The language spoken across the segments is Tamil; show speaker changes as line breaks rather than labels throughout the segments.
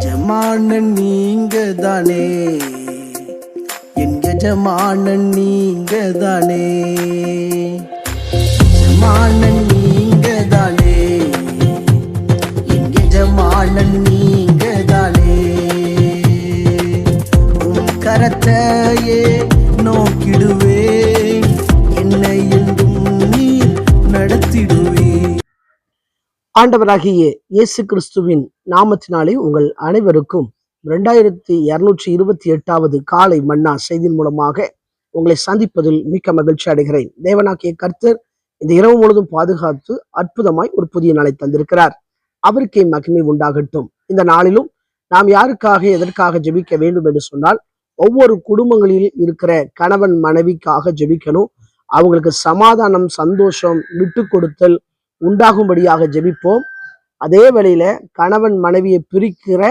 எஜமானன் நீங்க தானே, என் எஜமானன் நீங்க தானே, எஜமானன் நீங்க தானே, என் எஜமானன் நீங்க தானே. உன் கரத்தையே நோக்கிடுவே, என்னை என்றும் நீர் நடத்திடுவே.
ஆண்டவராகிய இயேசு கிறிஸ்துவின் நாமத்தினாலே உங்கள் அனைவருக்கும் 2228வது காலை மன்னா செய்தியின் மூலமாக உங்களை சந்திப்பதில் மிக்க மகிழ்ச்சி அடைகிறேன். தேவனாகிய கர்த்தர் இந்த இரவு முழுவதும் பாதுகாத்து அற்புதமாய் ஒரு புதிய நாளை தந்திருக்கிறார். அவருக்கே மகிமை உண்டாகட்டும். இந்த நாளிலும் நாம் யாருக்காக எதற்காக ஜெபிக்க வேண்டும் என்று சொன்னால், ஒவ்வொரு குடும்பங்களில் இருக்கிற கணவன் மனைவிக்காக ஜெபிக்கணும். அவங்களுக்கு சமாதானம், சந்தோஷம், விட்டு கொடுத்தல் உண்டாகும்படியாக ஜெபிப்போம். அதே வேளையில கணவன் மனைவியை பிரிக்கிற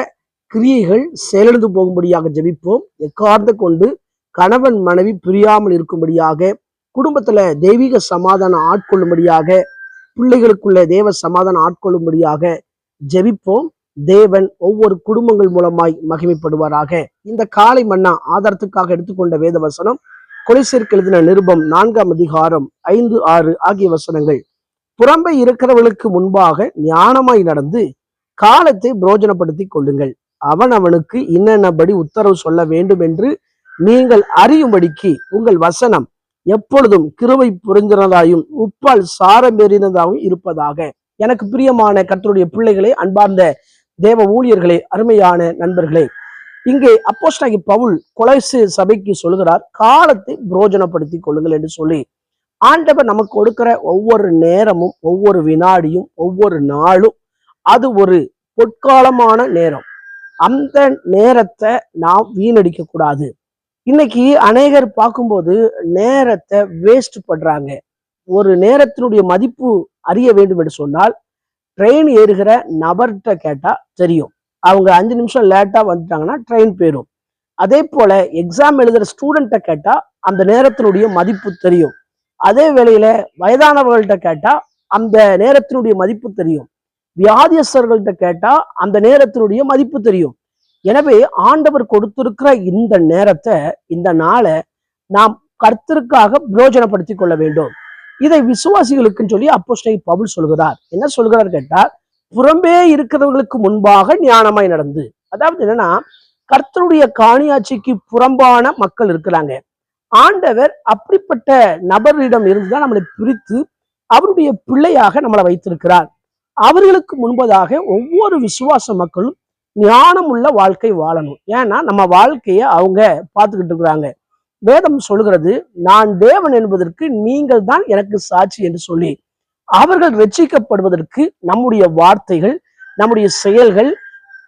கிரியைகள் செயலிழந்து போகும்படியாக ஜெபிப்போம். எக்காரணத்தை கொண்டு கணவன் மனைவி பிரியாமல் இருக்கும்படியாக, குடும்பத்துல தெய்வீக சமாதானம் ஆட்கொள்ளும்படியாக, பிள்ளைகளுக்குள்ள தேவ சமாதானம் ஆட்கொள்ளும்படியாக ஜெபிப்போம். தேவன் ஒவ்வொரு குடும்பங்கள் மூலமாய் மகிமைப்படுவாராக. இந்த காலை மன்னா ஆதாரத்துக்காக எடுத்துக்கொண்ட வேத வசனம் கொலைசேர்க்கு எழுதின நிருபம் 4ஆம் அதிகாரம் 5, 6 ஆகிய வசனங்கள். புறம்பே இருக்கிறவர்களுக்கு முன்பாக ஞானமாய் நடந்து காலத்தை பிரோஜனப்படுத்தி கொள்ளுங்கள். அவன் அவனுக்கு இன்னென்னபடி உத்தரவு சொல்ல வேண்டும் என்று நீங்கள் அறியும்படிக்கு உங்கள் வசனம் எப்பொழுதும் கிருபை புரிந்தினதாயும் உப்பால் சாரமேறினதாகவும் இருப்பதாக. எனக்கு பிரியமான கர்த்தருடைய பிள்ளைகளே, அன்பார்ந்த தேவ ஊழியர்களே, அருமையான நண்பர்களே, இங்கே அப்போஸ்தலனாகிய பவுல் கொலோசை சபைக்கு சொல்கிறார், காலத்தை பிரோஜனப்படுத்தி கொள்ளுங்கள் என்று சொல்லி. ஆண்டவர் நமக்கு கொடுக்கிற ஒவ்வொரு நேரமும், ஒவ்வொரு வினாடியும், ஒவ்வொரு நாளும் அது ஒரு பொற்காலமான நேரம். அந்த நேரத்தை நாம் வீணடிக்க கூடாது. இன்னைக்கு அநேகர் பார்க்கும்போது நேரத்தை வேஸ்ட் பண்றாங்க. ஒரு நேரத்தினுடைய மதிப்பு அறிய வேண்டும் என்று சொன்னால், ட்ரெயின் ஏறுகிற நபர்கிட்ட கேட்டா தெரியும். அவங்க 5 நிமிஷம் லேட்டா வந்துட்டாங்கன்னா ட்ரெயின் போயிடும். அதே போல எக்ஸாம் எழுதுற ஸ்டூடெண்ட்டை கேட்டா அந்த நேரத்தினுடைய மதிப்பு தெரியும். அதே வேளையில வயதானவர்கள்ட்ட கேட்டா அந்த நேரத்தினுடைய மதிப்பு தெரியும். வியாதியஸ்தர்கள்ட்ட கேட்டா அந்த நேரத்தினுடைய மதிப்பு தெரியும். எனவே ஆண்டவர் கொடுத்திருக்கிற இந்த நேரத்தை, இந்த நாளை நாம் கர்த்தருக்காக பிரயோஜனப்படுத்தி கொள்ள வேண்டும். இதை விசுவாசிகளுக்குன்னு சொல்லி அப்போஸ்தலன் பவுல் சொல்கிறார். என்ன சொல்கிறார் கேட்டா, புறம்பே இருக்கிறவர்களுக்கு முன்பாக ஞானமாய் நடந்து. அதாவது என்னன்னா, கர்த்தருடைய காணியாட்சிக்கு புறம்பான மக்கள் இருக்கிறாங்க. ஆண்டவர் அப்படிப்பட்ட நபரிடம் இருந்துதான் நம்மளை பிரித்து அவருடைய பிள்ளையாக நம்மளை வைத்திருக்கிறார். அவர்களுக்கு முன்பதாக ஒவ்வொரு விசுவாச மக்களும் ஞானம் உள்ள வாழ்க்கை வாழணும். ஏன்னா நம்ம வாழ்க்கைய அவங்க பார்த்துக்கிட்டு இருக்கிறாங்க. வேதம் சொல்கிறது, நான் தேவன் என்பதற்கு நீங்கள் தான் எனக்கு சாட்சி என்று சொல்லி. அவர்கள் ரட்சிக்கப்படுவதற்கு நம்முடைய வார்த்தைகள், நம்முடைய செயல்கள்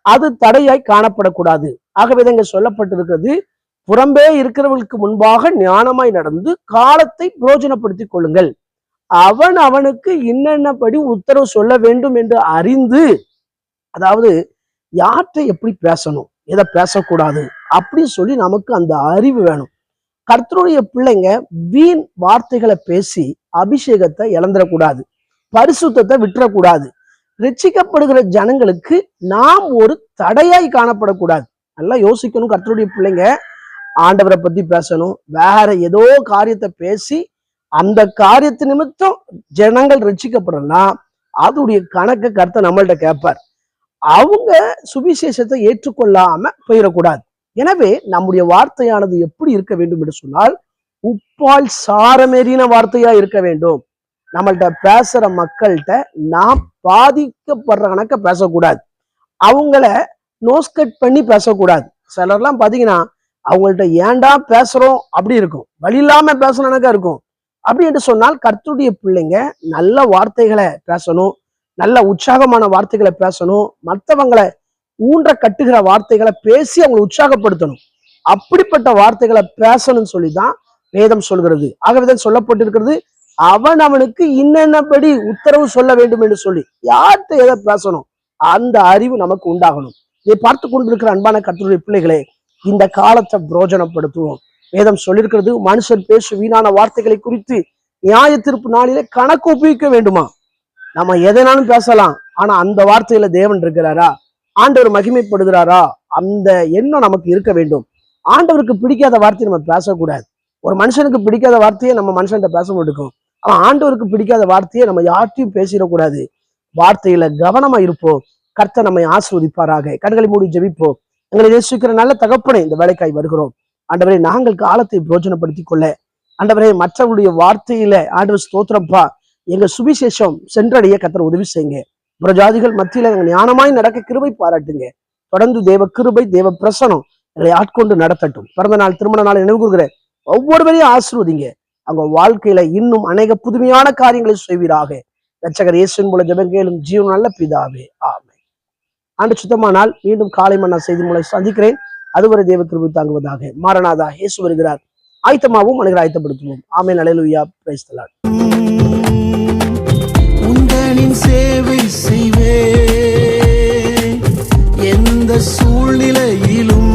அது தடையாய் காணப்படக்கூடாது. ஆகவே இங்க சொல்லப்பட்டிருக்கிறது, புறம்பே இருக்கிறவர்களுக்கு முன்பாக ஞானமாய் நடந்து காலத்தை பிரயோஜனப்படுத்தி கொள்ளுங்கள். அவன் அவனுக்கு இன்னென்னபடி உத்தரவு சொல்ல வேண்டும் என்று அறிந்து, அதாவது யார்கிட்ட எப்படி பேசணும், எதை பேசக்கூடாது அப்படின்னு சொல்லி நமக்கு அந்த அறிவு வேணும். கர்த்தருடைய பிள்ளைங்க வீண் வார்த்தைகளை பேசி அபிஷேகத்தை இழந்துடக்கூடாது, பரிசுத்தத்தை விட்டுறக்கூடாது. ரட்சிக்கப்படுகிற ஜனங்களுக்கு நாம் ஒரு தடையாய் காணப்படக்கூடாது. நல்லா யோசிக்கணும். கர்த்தருடைய பிள்ளைங்க ஆண்டவரை பத்தி பேசணும், வேற ஏதோ காரியத்தை பேசி அந்த காரியத்து நிமித்தம் ஜனங்கள் ரட்சிக்கப்படலாம், அதோடைய கணக்கு கர்த்தர் நம்மள்ட்ட கேட்பார். அவங்க சுவிசேஷத்தை ஏற்றுக்கொள்ளாம போயிடக்கூடாது. எனவே நம்முடைய வார்த்தையானது எப்படி இருக்க வேண்டும் என்று சொன்னால், உப்பால் சாரமேறின வார்த்தையா இருக்க வேண்டும். நம்மள்ட்ட பேசுற மக்கள்கிட்ட நாம் பாதிக்கப்படுற கணக்க பேசக்கூடாது. அவங்கள நோஸ்கட் பண்ணி பேசக்கூடாது. சிலர்லாம் பாத்தீங்கன்னா அவங்கள்ட்ட ஏன்டா பேசுறோம் அப்படி இருக்கும், வழி இல்லாம பேசணும்னாக்கா இருக்கும். அப்படி என்று சொன்னால் கர்த்தருடைய பிள்ளைங்க நல்ல வார்த்தைகளை பேசணும், நல்ல உற்சாகமான வார்த்தைகளை பேசணும், மற்றவங்களை ஊன்ற கட்டுகிற வார்த்தைகளை பேசி அவங்களை உற்சாகப்படுத்தணும். அப்படிப்பட்ட வார்த்தைகளை பேசணும்னு சொல்லிதான் வேதம் சொல்கிறது. ஆகவேதான் சொல்லப்பட்டிருக்கிறது, அவன் அவனுக்கு இன்னென்னபடி உத்தரவு சொல்ல வேண்டும் என்று சொல்லி. யார்கிட்ட எதை பேசணும் அந்த அறிவு நமக்கு உண்டாகணும். இதை பார்த்து கொண்டிருக்கிற அன்பான கர்த்தருடைய பிள்ளைகளே, இந்த காலத்தை பிரோஜனப்படுத்துவோம். வேதம் சொல்லியிருக்கிறது, மனுஷன் பேசும் வீணான வார்த்தைகளை குறித்து நியாய தீர்ப்பு நாளிலே கணக்கு ஒப்புவிக்க வேண்டுமா. நம்ம எதனாலும் பேசலாம், ஆனா அந்த வார்த்தையில தேவன் இருக்கிறாரா? ஆண்டவர் மகிமைப்படுகிறாரா, அந்த எண்ணம் நமக்கு இருக்க வேண்டும். ஆண்டவருக்கு பிடிக்காத வார்த்தையை நம்ம பேசக்கூடாது. ஒரு மனுஷனுக்கு பிடிக்காத வார்த்தையை நம்ம மனுஷன்கிட்ட பேச மாட்டோம். அவன் ஆண்டவருக்கு பிடிக்காத வார்த்தையை நம்ம யார்ட்டையும் பேசிடக்கூடாது. வார்த்தையில கவனமா இருப்போம். கர்த்தர் நம்மை ஆசீர்வதிப்பாராக. கண்களை மூடி ஜெபிப்போம். எங்களை நேசிக்கிற நல்ல தகப்பனே, இந்த வேலைக்காய் வருகிறோம். ஆண்டவரே, நாங்கள் காலத்தை பிரயோஜனப்படுத்திக் கொள்ள, ஆண்டவரே, மற்றவருடைய வார்த்தையில ஆண்டவர் ஸ்தோத்திரப்பா, எங்க சுவிசேஷம் சென்றடைய கர்த்தர் உதவி செய்யுங்க. புறஜாதிகள் மத்தியில எங்க ஞானமாய் நடக்க கிருபை பாராட்டுங்க. தொடர்ந்து தேவ கிருபை, தேவ பிரசனம் எங்களை ஆட்கொண்டு நடத்தட்டும். பிறந்த நாள், திருமண நாள் நினைவு கூறுகிற ஒவ்வொருவரையும் ஆசீர்வதிங்க. அவங்க வாழ்க்கையில இன்னும் அநேக புதுமையான காரியங்களை செய்வீராக. இரட்சகர் இயேசுவின் மூலம் ஜெபம் கேளும் ஜீவன் நல்ல பிதாவே, ஆமென். ஆண்டு சுத்தமானால் மீண்டும் காலை மன்னா செய்தி மூலம் சந்திக்கிறேன். அதுவரை தேவ கிருபை தாங்குவதாக. மாரநாதா, இயேசு வருகிறார். ஆயத்தமாவும் அனைவரை ஆயத்தப்படுத்துவோம். ஆமென். அல்லேலூயா. Praise the Lord.
உந்தனின் சேவை செய்வே எந்த சூழ்நிலையிலும்